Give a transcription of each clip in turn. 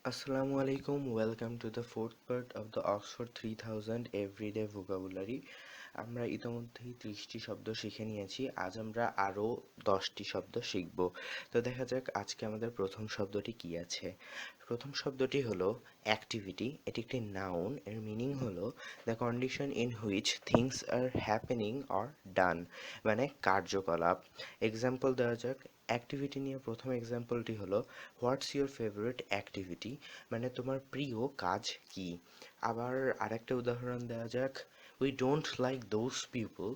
Assalamu alaikum. Welcome to the fourth part of the Oxford 3000 Everyday Vocabulary. আমরা ইতোমধ্যেই 30টি শব্দ শিখে নিয়েছি। আজ আমরা আরও 10টি শব্দ শিখব। তো দেখা যাক আজকে আমাদের প্রথম শব্দটি কি আছে। প্রথম শব্দটি হলো অ্যাক্টিভিটি। এটি একটি নাউন। এর মিনিং হলো the condition in which things are happening or done, মানে কার্যকলাপ। এক্সাম্পল দেওয়া যাক। অ্যাক্টিভিটি নিয়ে প্রথম এক্সাম্পলটি হলো হোয়াটস ইউর ফেভারিট অ্যাক্টিভিটি, মানে তোমার প্রিয় কাজ কি। আবার আরেকটা উদাহরণ দেওয়া যাক। We don't like those people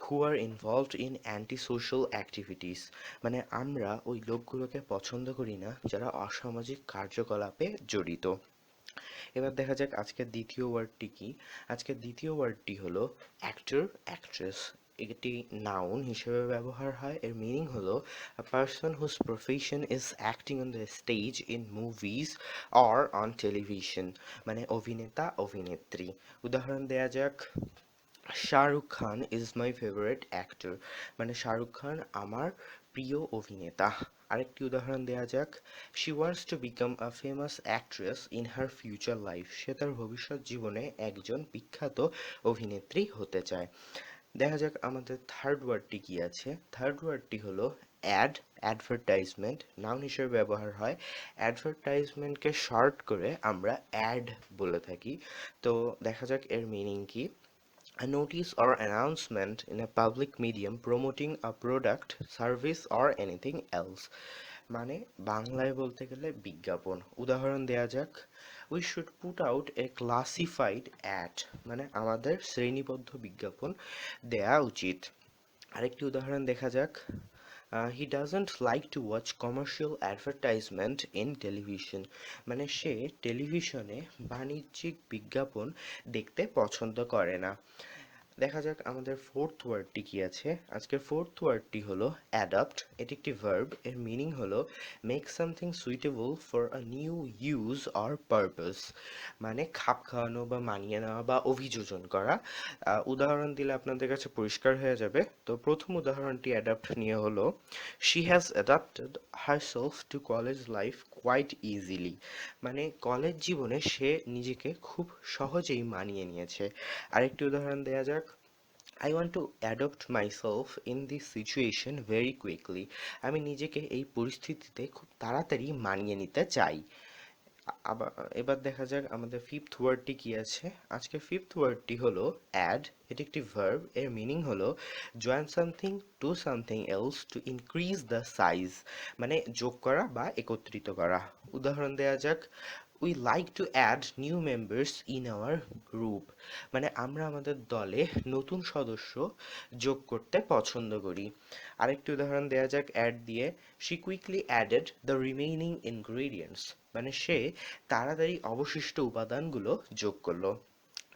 who R involved in anti social activities, মানে আমরা ওই লোকগুলোকে পছন্দ করি না যারা অসামাজিক কার্যকলাপে জড়িত। এবার দেখা যাক আজকের দ্বিতীয় ওয়ার্ডটি কি। আজকের দ্বিতীয় ওয়ার্ডটি হলো অ্যাক্টর অ্যাক্ট্রেস। এটি নাউন হিসেবে ব্যবহার হয়। এর মিনিং হলো a person whose profession is acting on the stage in movies or on television, মানে অভিনেতা অভিনেত্রী। উদাহরণ দেয়া যাক। Shahrukh Khan is my favourite actor, মানে শাহরুখ খান আমার প্রিয় অভিনেতা। আরেকটি উদাহরণ দেওয়া যাক। She wants to become a famous actress in her future life, সে তার ভবিষ্যৎ জীবনে একজন বিখ্যাত অভিনেত্রী হতে চায়। দেখা যাক আমাদের থার্ড ওয়ার্ডটি কি আছে। থার্ড ওয়ার্ডটি হলো অ্যাড, অ্যাডভার্টাইজমেন্ট। নাউন হিসেবে ব্যবহার হয়। অ্যাডভার্টাইজমেন্টকে শর্ট করে আমরা অ্যাড বলে থাকি। তো দেখা যাক এর মিনিং কি। A notice or announcement in a public medium promoting a product, service or anything else, মানে বাংলায় বলতে গেলে বিজ্ঞাপন। উদাহরণ দেয়া যাক। We should put out A classified ad, মানে আমাদের শ্রেণীবদ্ধ বিজ্ঞাপন দেয়া উচিত। আরেকটি উদাহরণ দেখা যাক। He doesn't like to watch commercial advertisement in television, মানে সে টেলিভিশনে বাণিজ্যিক বিজ্ঞাপন দেখতে পছন্দ করে না। দেখা যাক আমাদের ফোর্থ ওয়ার্ডটি কি আছে। আজকের ফোর্থ ওয়ার্ডটি হলো অ্যাডাপ্ট। এটি একটি ভার্ব। এর মিনিং হলো make something suitable for a new use or purpose, মানে খাপ খাওয়ানো বা মানিয়ে নেওয়া বা অভিযোজন করা। উদাহরণ দিলে আপনাদের কাছে পরিষ্কার হয়ে যাবে। তো প্রথম উদাহরণটি অ্যাডাপ্ট নিয়ে হলো she has adapted herself to college life quite easily, মানে কলেজ জীবনে সে নিজেকে খুব সহজেই মানিয়ে নিয়েছে। আরেকটি উদাহরণ দেওয়া যাক। I want to adopt myself in this situation very quickly. আমি নিজেকে এই পরিস্থিতিতে খুব তাড়াতাড়ি মানিয়ে নিতে চাই। আবার এবার দেখা যাক আমাদের ফিফথ ওয়ার্ডটি কি আছে। আজকে ফিফথ ওয়ার্ডটি হলো অ্যাড। এটি একটি ভার্ব। এর মিনিং হলো join something to something else to increase the size, মানে যোগ করা বা একত্রিত করা। উদাহরণ দেওয়া যাক। We like to add new members in our group, মানে আমরা আমাদের দলে নতুন সদস্য যোগ করতে পছন্দ করি। আরেকটি উদাহরণ দেওয়া যাক অ্যাড দিয়ে। She quickly added the remaining ingredients, মানে সে তাড়াতাড়ি অবশিষ্ট উপাদানগুলো যোগ করলো।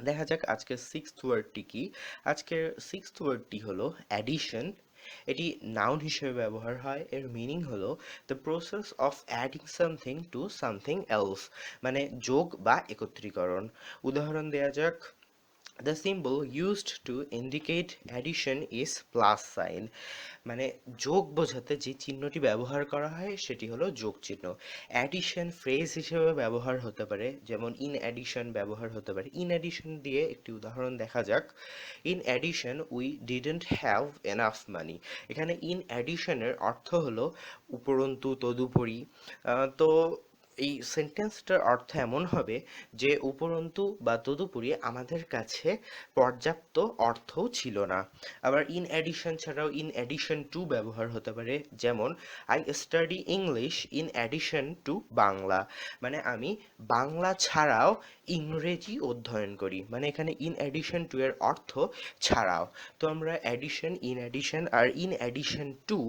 দেখা যাক আজকের সিক্সথ ওয়ার্ডটি কি। আজকের সিক্সথ ওয়ার্ডটি হলো অ্যাডিশন। এটি নাউন হিসেবে ব্যবহার হয়। এর মিনিং হলো the process of adding something to something else, মানে যোগ বা একত্রীকরণ। উদাহরণ দেওয়া যাক। The symbol used to indicate addition is plus sign, মানে যোগ বোঝাতে যে চিহ্নটি ব্যবহার করা হয় সেটি হলো যোগ চিহ্ন। অ্যাডিশন ফ্রেজ হিসেবে ব্যবহার হতে পারে, যেমন ইন অ্যাডিশন ব্যবহার হতে পারে। ইন অ্যাডিশন দিয়ে একটি উদাহরণ দেখা যাক। In addition we didn't have enough money. এখানে ইন অ্যাডিশনের অর্থ হলো উপরন্তু, তদুপরি। তো এই সেন্টেন্সটার অর্থ এমন হবে যে উপরন্তু বা তদুপরি আমাদের কাছে পর্যাপ্ত অর্থও ছিল না। আবার ইন অ্যাডিশন ছাড়াও ইন অ্যাডিশন টু ব্যবহার হতে পারে, যেমন I study English in addition two Bangla, মানে আমি বাংলা ছাড়াও ইংরেজি অধ্যয়ন করি, মানে এখানে ইন অ্যাডিশন টু এর অর্থ ছাড়াও। তো আমরা অ্যাডিশন, ইন অ্যাডিশন আর ইন অ্যাডিশন টু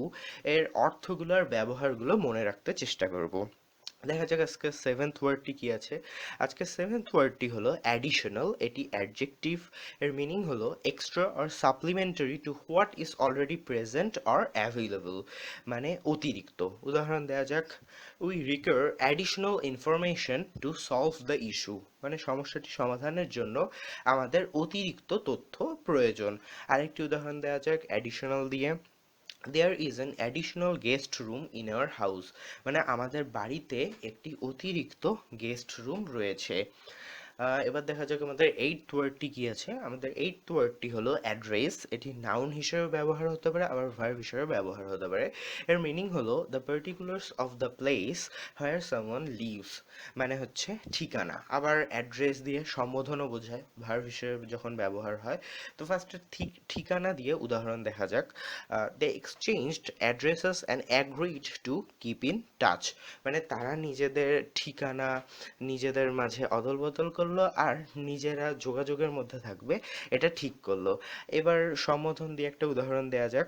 এর অর্থগুলোর ব্যবহারগুলো মনে রাখতে চেষ্টা করব। দেখা যাক আজকে সেভেন্থ ওয়ার্ডটি কি আছে। আজকে সেভেন্থ ওয়ার্ডটি হলো অ্যাডিশনাল। এটি অ্যাডজেক্টিভ। এর মিনিং হলো extra or supplementary to what is already present or available, মানে অতিরিক্ত। উদাহরণ দেওয়া যাক। We require additional information to solve the issue, মানে সমস্যাটি সমাধানের জন্য আমাদের অতিরিক্ত তথ্য প্রয়োজন। আরেকটি উদাহরণ দেওয়া যাক অ্যাডিশনাল দিয়ে। There is an additional guest room in our house, মানে আমাদের বাড়িতে একটি অতিরিক্ত গেস্ট রুম রয়েছে। এবার দেখা যাক আমাদের এইট ওয়ার্ডটি কি আছে। আমাদের এইট ওয়ার্ডটি হলো অ্যাড্রেস। এটি নাউন হিসেবে ব্যবহার হতে পারে, আবার ভার্ব হিসেবে ব্যবহার হতে পারে। এর মিনিং হলো the particulars of the place where someone lives, মানে হচ্ছে ঠিকানা। আবার অ্যাড্রেস দিয়ে সম্বোধনও বোঝায় ভার্ব হিসেবে যখন ব্যবহার হয়। তো ফার্স্টে ঠিকানা দিয়ে উদাহরণ দেখা যাক। They exchanged addresses and agreed to keep in touch, মানে তারা নিজেদের ঠিকানা নিজেদের মাঝে অদল বদল করলো আর নিজেরা যোগাযোগের মধ্যে থাকবে এটা ঠিক করলো। এবার সম্বোধন দিয়ে একটা উদাহরণ দেয়া যাক।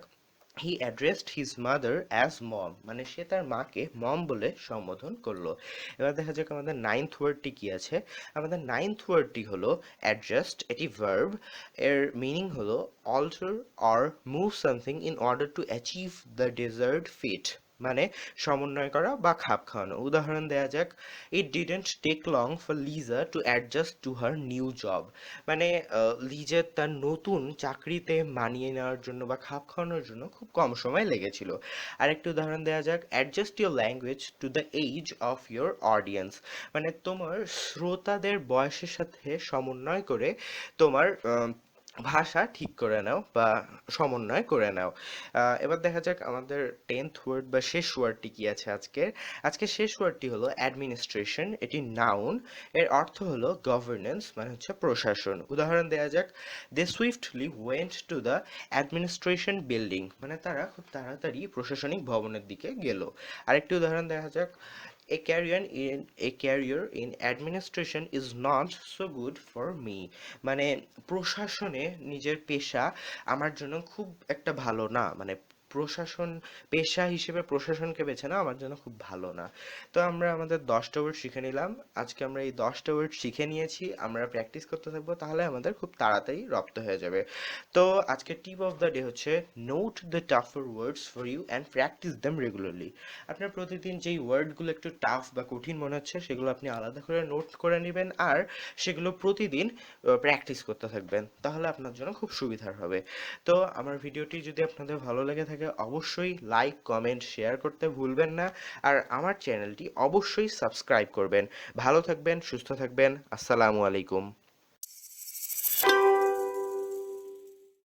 হি অ্যাড্রেসড হিজ মাদার অ্যাজ মম, মানে সে তার মাকে মম বলে সম্বোধন করলো। এবার দেখা যাক আমাদের নাইন্থ ওয়ার্ডটি কি আছে। আমাদের নাইন্থ ওয়ার্ডটি হলো অ্যাডজাস্ট, এটি ভার্ব। এর মিনিং হলো alter or move something in order to achieve the desired fit, মানে সমন্বয় করা বা খাপ খাওয়ানো। উদাহরণ দেয়া যাক, it didn't take long for Lisa to adjust to her new job, মানে লিজের তার নতুন চাকরিতে মানিয়ে নেওয়ার জন্য বা খাপ খাওয়ানোর জন্য খুব কম সময় লেগেছিল। আরেকটি উদাহরণ দেওয়া যাক, adjust your language to the age of your audience, মানে তোমার শ্রোতাদের বয়সের সাথে সমন্বয় করে তোমার ভাষা ঠিক করে নাও বা সমন্বয় করে নাও। এবার দেখা যাক আমাদের টেন্থ ওয়ার্ড বা শেষ ওয়ার্ডটি কি আছে আজকের। আজকের শেষ ওয়ার্ডটি হলো অ্যাডমিনিস্ট্রেশন, এটি নাউন। এর অর্থ হলো গভর্নেন্স, মানে হচ্ছে প্রশাসন। উদাহরণ দেওয়া যাক, they swiftly went to the administration building, মানে তারা খুব তাড়াতাড়ি প্রশাসনিক ভবনের দিকে গেল। আরেকটি উদাহরণ দেখা যাক, a career in administration is not so good for me, মানে প্রশাসনে নিজের পেশা আমার জন্য খুব একটা ভালো না, মানে প্রশাসন পেশা হিসেবে প্রশাসনকে বেছে নেওয়া আমার জন্য খুব ভালো না। তো আমরা আমাদের 10টা ওয়ার্ড শিখে নিলাম। আজকে আমরা এই 10টা ওয়ার্ড শিখে নিয়েছি, আমরা প্র্যাকটিস করতে থাকবো, তাহলে আমাদের খুব তাড়াতাড়ি রপ্ত হয়ে যাবে। তো আজকে টিপ অফ দ্য ডে হচ্ছে note the tougher words for you and practise them regularly. আপনার প্রতিদিন যেই ওয়ার্ডগুলো একটু টাফ বা কঠিন মনে হচ্ছে সেগুলো আপনি আলাদা করে নোট করে নেবেন আর সেগুলো প্রতিদিন প্র্যাকটিস করতে থাকবেন, তাহলে আপনার জন্য খুব সুবিধার হবে। তো আমার ভিডিওটি যদি আপনাদের ভালো লেগে থাকে অবশ্যই লাইক কমেন্ট শেয়ার করতে ভুলবেন না, আর আমার চ্যানেলটি অবশ্যই সাবস্ক্রাইব করবেন। ভালো থাকবেন, সুস্থ থাকবেন। আসসালামু আলাইকুম।